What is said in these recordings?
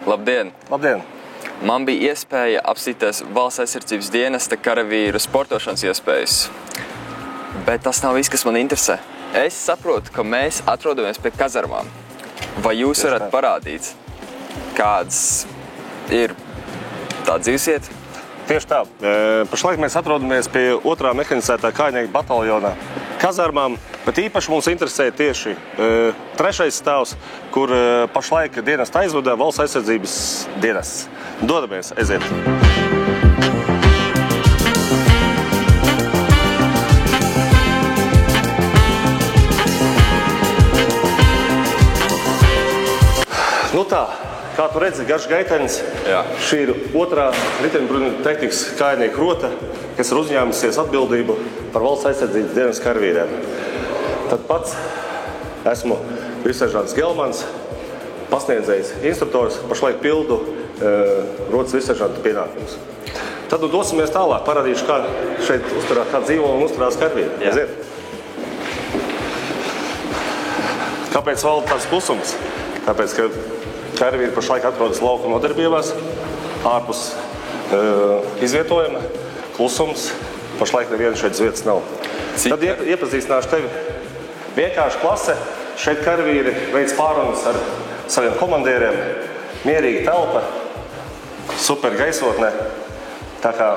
Labdien! Labdien! Man bija iespēja apstīties Valsts aizsardzības dienesta karavīru sportošanas iespējas. Bet tas nav viss, kas man interesē. Es saprotu, ka mēs atrodamies pie kazarmām. Vai jūs varat parādīt, kāds ir tā dzīvesvieta? Tieši tā. Pašlaik mēs atrodamies pie 2. mehanizētā kājnieku bataljona kazarmām, bet īpaši mums interesē tieši 3. stāvs, kur pašlaik dienestu aizvada Valsts aizsardzības dienests. Dodamies, aiziet! Nu tā, kā tu redzi, garš gaitenis. Jā. Šī ir 2. riteņbruņu tehnikas kājnieku rota, kas ir uzņēmusies atbildību par Valsts aizsardzības dienas karavīriem. Tad pats esmu virsseržants Gelmans, pasniedzējs instruktors, pašlaik pildu rotas virsseržanta pienākumus. Tad dosimies tālāk, parādīšu, kā šeit uzturās, kā dzīvo un uzturās karavīri. Aiziet! Kāpēc valda tāds klusums? Tāpēc, ka karavīri pašlaik atrodas lauku nodarbībās, ārpus izvietojuma, klusums, pašlaik neviena šeit vietas nav. Tad iepazīstināšu tevi vienkārši klase. Šeit karavīri veic pārunas ar saviem komandieriem, mierīga telpa, super gaisotne, tā kā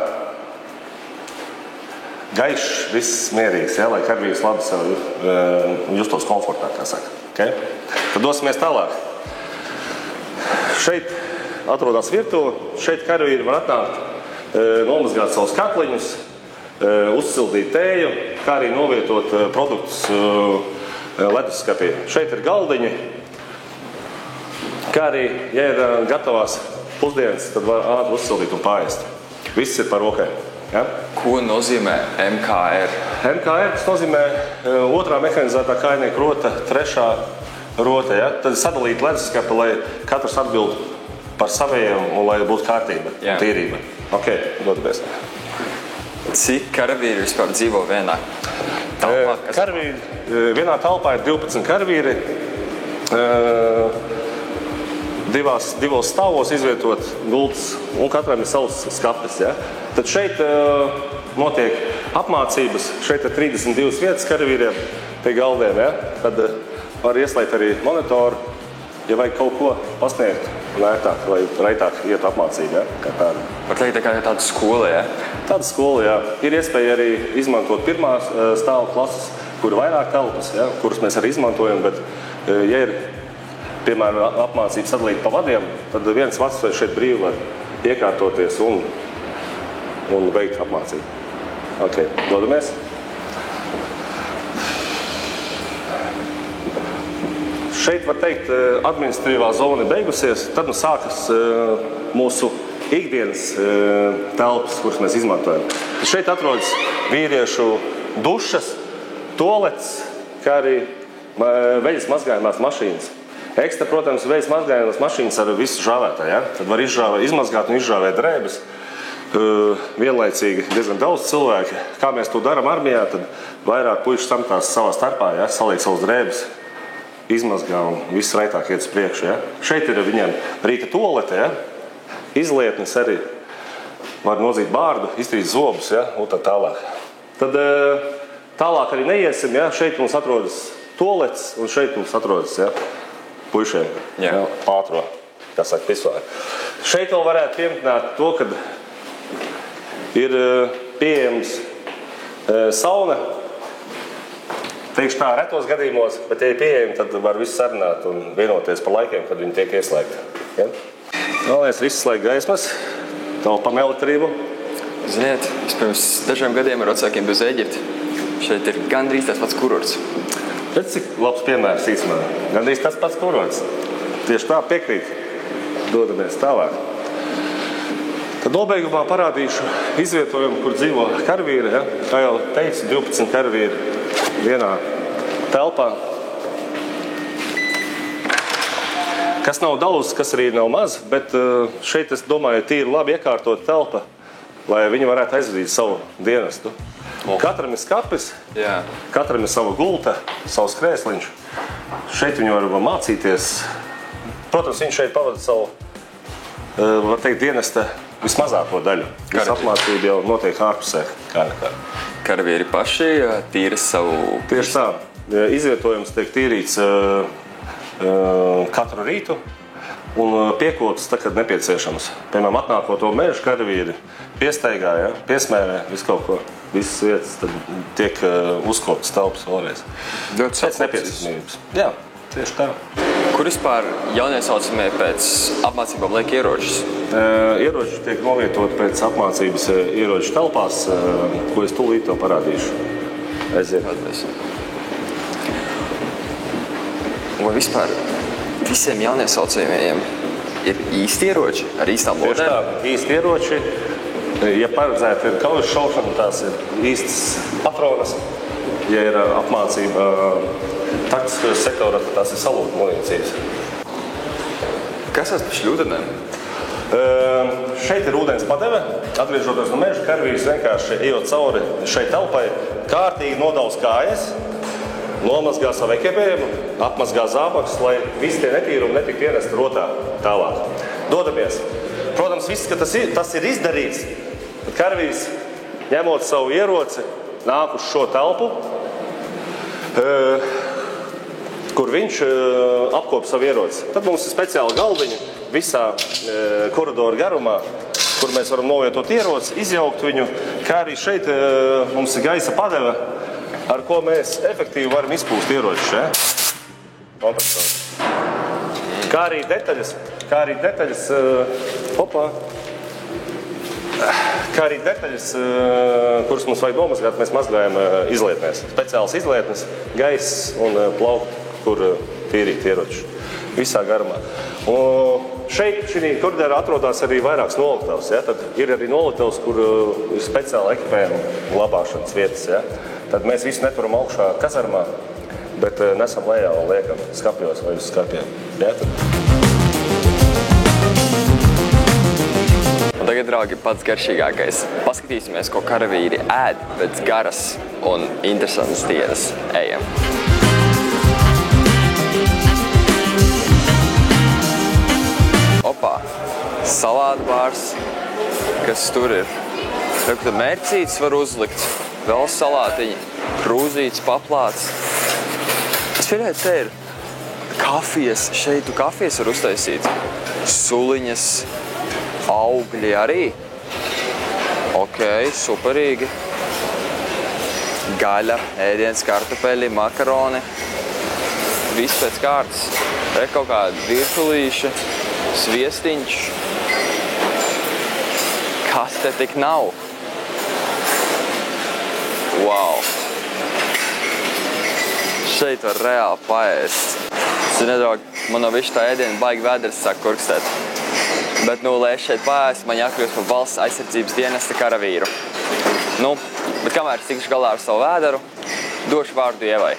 gaišs, viss mierīgs, ja, lai karavīrs labi sev justos komfortā, kā saka. Okay? Tad dosimies tālāk. Šeit atrodas virtuve, šeit karavīri var atnākt, nomazgāt savus katliņus, uzsildīt tēju, kā arī novietot produktus leduskapī. Šeit ir galdiņi, kā arī, ja ir gatavās pusdienas, tad var ātri uzsildīt un pāriest. Viss ir par rokai. Ja? Ko nozīmē MKR? MKR tas nozīmē 2. mehanizētā kājnieku rota, 3. rota. Ja? Tad sadalīt leduskapi, lai katrs atbild par saviem un lai būtu kārtība un tīrība. Ok, dodamies. Cik karavīri vispār dzīvo vienā telpā? Vienā telpā ir 12 karavīri, divos stāvos izvietot gultas, un katram ir savs skapis. Ja? Tad šeit notiek apmācības, šeit ir 32 vietas karavīriem pie galdiem. Ja? Tad var ieslēgt arī monitoru, ja vajag kaut ko pasniegt lētāk vai raitāk iet apmācību. Ja? Kā tāda. Var teikt, kā tāda skola, ja? Tāda skola, jā. Ir iespēja arī izmantot 1. stāvu klases, kur ir vairāk telpas, ja? Kuras mēs arī izmantojam, bet ja ir, piemēram, apmācība sadalīt pa vadiem, tad viens vads šeit brīvi var iekārtoties un veikt apmācību. Ok, dodamies. Šeit, var teikt, administratīvā zona ir beigusies, tad sākas mūsu ikdienas telpas, kuras mēs izmantojam. Šeit atrodas vīriešu dušas, toalets, kā arī veļas mazgājumās mašīnas. Ekstra, protams, veļas mazgājumās mašīnas ar visu žāvētāju. Ja? Tad var izmazgāt un izžāvēt drēbes. Vienlaicīgi diezgan daudz cilvēki. Kā mēs to darām armijā, tad vairāk puiši samtās savā starpā, ja? Saliek savus drēbes, izmazgā un viss raitāk iet uz priekšu. Ja? Šeit ir viņiem rīta toalete, ja? Izlietnes arī var nozīt bārdu, iztrīt zobus, ja? Un tā tālāk. Tad tālāk arī neiesim, ja? Šeit mums atrodas toalets un šeit mums atrodas, ja? Puišiem, ja? Ātro, kā saka, pisuāri. Šeit vēl varētu pieminēt to, kad ir pieejams sauna. Teikšu tā, retos gadījumos, bet ja ir pieejami, tad var visu sarunāt un vienoties par laikiem, kad viņi tiek ieslēgti. Ja? Vēlēs visu slēgt gaismas, taupam elektrību. Ziniet, es pirms dažiem gadiem ar vecākiem bez Eģipti. Šeit ir gandrīz tas pats kurorts. Redz, cik labs piemērs īstenībā. Gandrīz tas pats kurorts. Tieši tā piekrīt. Dodamies tālāk. Tad nobeigumā parādīšu izvietojumu, kur dzīvo karavīri. Ja? Kā jau teicu, 12 karavīri vienā telpā. Kas nav daudz, kas arī nav maz, bet šeit, es domāju, tīri labi iekārtot telpa, lai viņi varētu aizvadīt savu dienestu. Katram ir skapis, katram ir sava gulta, savs krēsliņš. Šeit viņi var mācīties. Protams, viņi šeit pavada savu var teikt, dienesta vismazāko daļu. Visa apmācība jau notiek ārpusē. Karavīri paši tīra savu... Tieši tā. Izvietojums tiek tīrīts katru rītu un piekotas, tā, kad nepieciešams. Piemēram, atnāko to mežu karavīri piestaigā, ja? Piesmērē, visu kaut ko. Visas vietas tad tiek uzkoptas telpas vēlreiz. Pēc nepieciešamības. Jā, tieši tā. Kur vispār jauniesaucamie pēc apmācībām liek ieročus? Ieroči tiek novietot pēc apmācības ieroču telpās, ko es tūlīt tev parādīšu. Aiziet. Vai vispār visiem jauniesaucējiem ir īsti ieroči ar īstām lodēm? Tieši tā, īsti ieroči. Ja paredzēta ir kaujas šaušana, tās ir īstas patronas. Ja ir apmācība taktiskajos sektorā, tad tās ir salūta munīcijas. Kas tas par šļūdenēm? Šeit ir ūdens padeve. Atgriežoties no meža, karavīrs vienkārši ejot cauri šai telpai, kārtīgi nodauz kājas, nomazgā savu ekipējumu, apmazgā zābakus, lai visi tie netīrumi netiktu ienesti rotā tālāk. Dodamies. Protams, viss, ka tas ir izdarīts, tad karavīrs, ņemot savu ieroci, nāk uz šo telpu, kur viņš apkop savu ieroci. Tad mums ir speciāla galdiņa visā koridora garumā, kur mēs varam novietot ieroci, izjaukt viņu, kā arī šeit mums ir gaisa padeve, ar ko mēs efektīvi varam izpūst ieročus. Ja? Kā arī detaļas, kuras mums vajag nomazgāt, mēs mazgājam izlietnēs. Speciāls izlietnes, gaiss un plaukt, kur tīrīt ieročus. Visā garumā. Un šeit, šī koridorā atrodas arī vairākas noliktavas. Ja? Tad ir arī noliktavas, kur ir speciāla ekipējuma glabāšanas vietas. Ja? Tad mēs visu neturam augšā kazarmā, bet nesam lejā un liekam skapjos vai uz skapjiem. Ja? Un tagad, draugi, pats garšīgākais. Paskatīsimies, ko karavīri ēd pēc garas un interesantas dienas. Ejam! Opā! Salātu bārs, kas tur ir. Tad mērcītes var uzlikt, vēl salātiņi, krūzītes, paplāts. Es pieļauju, te ir kafijas, šeit tu kafijas var uztaisīt. Suliņas, augļi arī. Ok, superīgi. Gaļa, ēdiens, kartupeļi, makaroni. Viss pēc kārtas. Te kaut kāda virtulīša, sviestiņš. Kas te tik nav? Wow! Šeit var reāli paēst. Zini, draugi, man no visu tā ēdiena baigi vēders sāk kurkstēt. Bet, lai es šeit paēstu, man jākļūst par valsts aizsardzības dienesta karavīru. Bet kamēr es tikšu galā ar savu vēderu, došu vārdu Ievai.